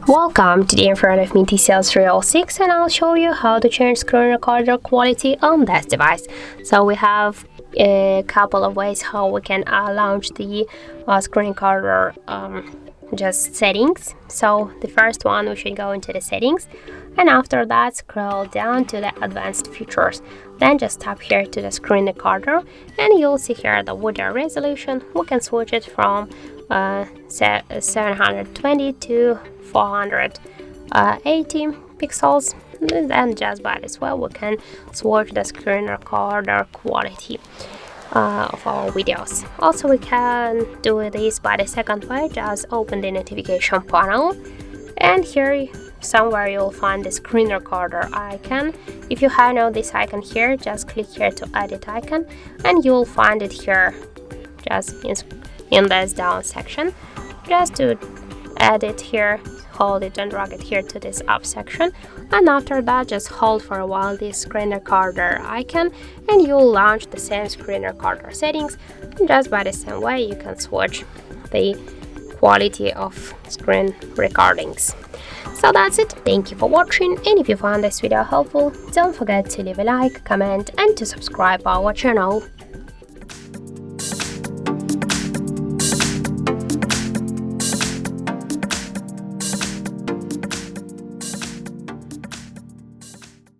Welcome, today in front of me TCL 306, and I'll show you how to change screen recorder quality on this device. So we have a couple of ways how we can launch the screen recorder just settings. So the first one, we should go into the settings, and after that scroll down to the advanced features. Then just tap here to the screen recorder, and you'll see here the video resolution. We can switch it from 720 to 480 pixels, and just by this way we can switch the screen recorder quality of our videos. Also, we can do this by the second way. Just open the notification panel, and here somewhere you'll find the screen recorder icon. If you have now this icon here, just click here to edit icon, and you'll find it here just in this down section. Just to edit here, hold it and drag it here to this up section, and after that just hold for a while this screen recorder icon, and you'll launch the same screen recorder settings. And just by the same way you can switch the quality of screen recordings. So that's it. Thank you for watching, and if you found this video helpful, don't forget to leave a like, comment and to subscribe our channel.